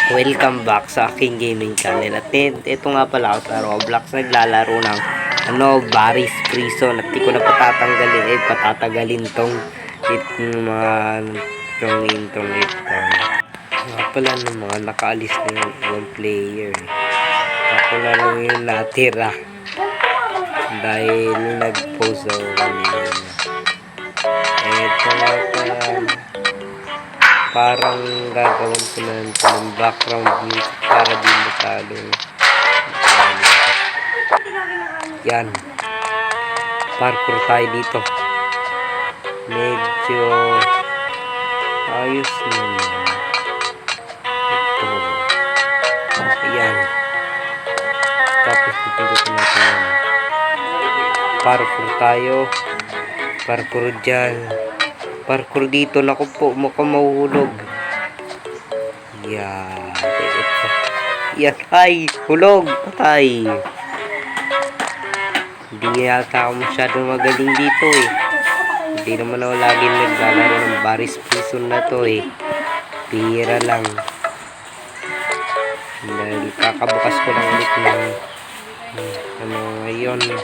Welcome back sa aking gaming channel. At ito nga pala ako sa Roblox, naglalaro ng Baris Prison. At di ko na patatagalin tong intong nga pala ng mga nakaalis na yung ibang player. Ako na lang yung natira dahil nag-post ako kanina. Ito nga pala, parang gagawin ko na ng background music para di masyadong yan. Parkour tayo dito. Medyo ayos naman. Ito. Ayan. Tapos tuturutin natin yan. Parkour tayo. Parkour dyan. Parkour dito. Naku po, mukhang mahuhulog. Yan. Ito. Yan. Ay! Hulog! Patay! Hindi yata ako masyadong magaling dito eh. Hindi naman ako laging naglalaro ng Baris Prison na to eh. Pihira lang. Dahil kakabukas ko lang ulit ng ngayon ng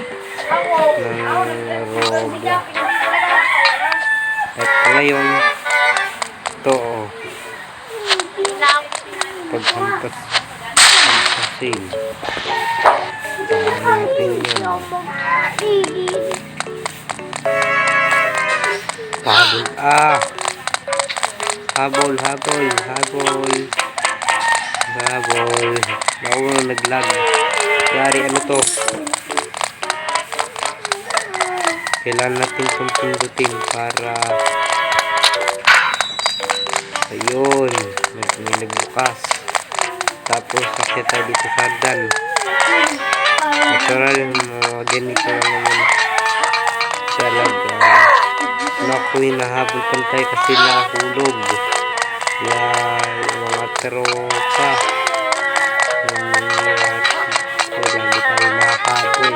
Roblox. At ngayon ito oh. Paghampas hampasin. Natin yun. Habol. Habol. Bago naglag. Yari ano to? Kailangan natin itong pindutin para ayun. May nagbukas. Tapos sakit tayo dito sa hagdan. Natural ganito naman talaga. Naku, hinahabol pa tayo kasi nahulog. Yung mga tropa. Lagi tayo nakahabol.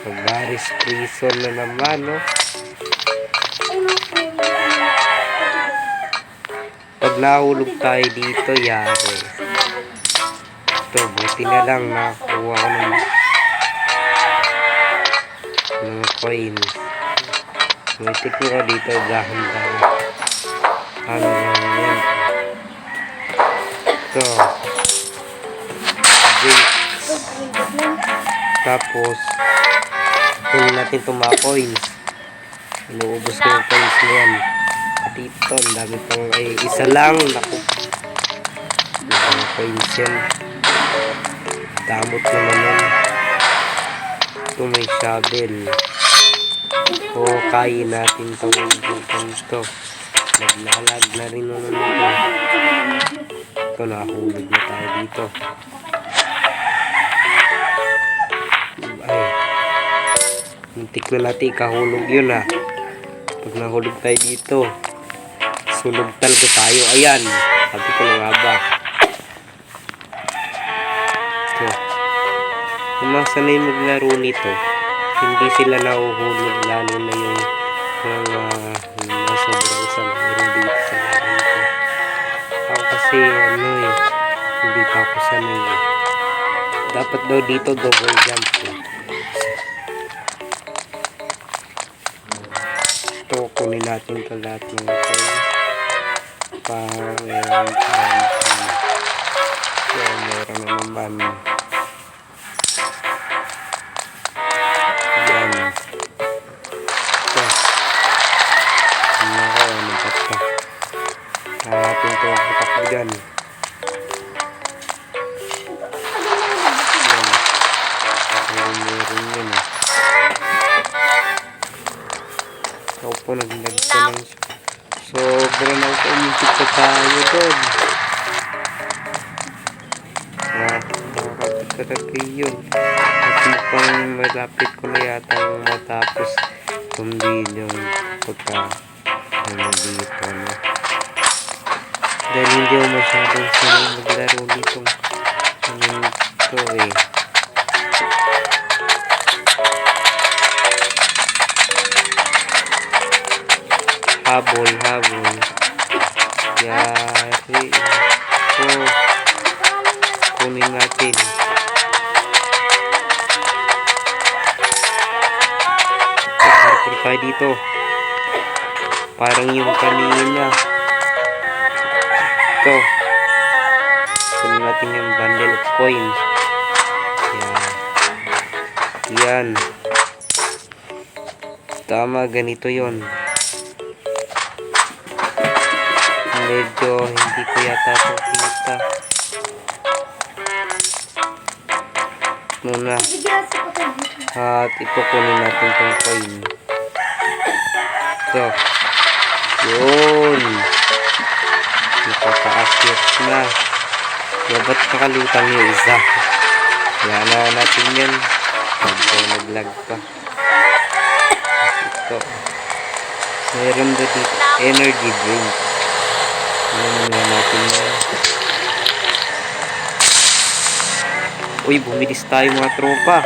Pero Baris Prison na naman, no? Pag nahulog tayo dito, yari. Ito, buti na lang nakakuha ko ng coins. May teknika dito, dahan-dahan. Ano yan? Ito. Tapos, kunin natin itong mga coins. Inuubos ko yung coins na yan. Dito, ang dami pang isa lang. Naku. Yung coins yan. Damot naman yan. Ito may shovel. O, kain natin itong ubukan ito. Naglalag na rin naman ito. Ito, nakahulog na tayo dito. Ay. Muntik na natin ikahulog yun ha. Pag nahulog tayo dito, sunog talaga tayo. Ayan. Sabi ko na nga ba. Ito. Kung masanay maglaro nito, hindi sila nahuhulog, lalo na yung mga sobrang sanay dito sa laro nito. Ako kasi hindi pa ako sanay eh. Dapat daw dito double jump eh. Ito, kunin natin ito lahat ng ito. Meron na naman. Yan. Ito. Ano pa ito? Natin ito ang takbo dyan. Meron yun eh. Ako po naglag ko ng sobrang naumuntik pa tayo doon. Nakakapit talaga yun. At mukhang malapit ko na yata matapos itong video pagka dito, no? Dahil hindi ako masyadong sanay maglaro nitong ito eh. Habol. Yari. So, kunin natin. Parkour tayo dito. Parang yung kanina. Ito. Kunin natin yung bundle of coins. Yan. Tama, ganito yon. Medyo hindi ko yata ito kita. Muna. At ito kunin natin itong coin. So. Yun. Nakapaakyat na. Ba't nakalutang yung isa? Yan na natin yan. Naglag pa. Ito. Meron ba dito? Energy drink. Yan natin yan. Uy, bumilis tayo mga tropa.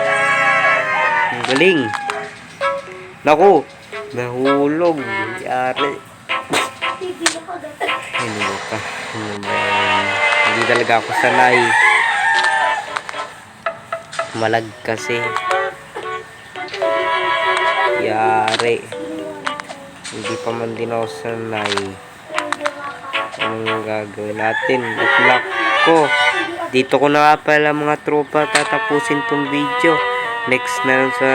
Ang galing. Naku, nahulog. Yari. Hindi talaga ako sanay. Malag kasi. Yari. Hindi pa man din ako sanay. Anong gagawin natin? At ko. Dito ko na nga pala mga tropa tatapusin tong video. Next na lang sa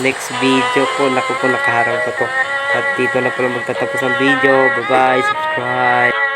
next video ko. Naku po, nakaharang pa to. At dito na pala magtatapos ang video. Bye bye, subscribe.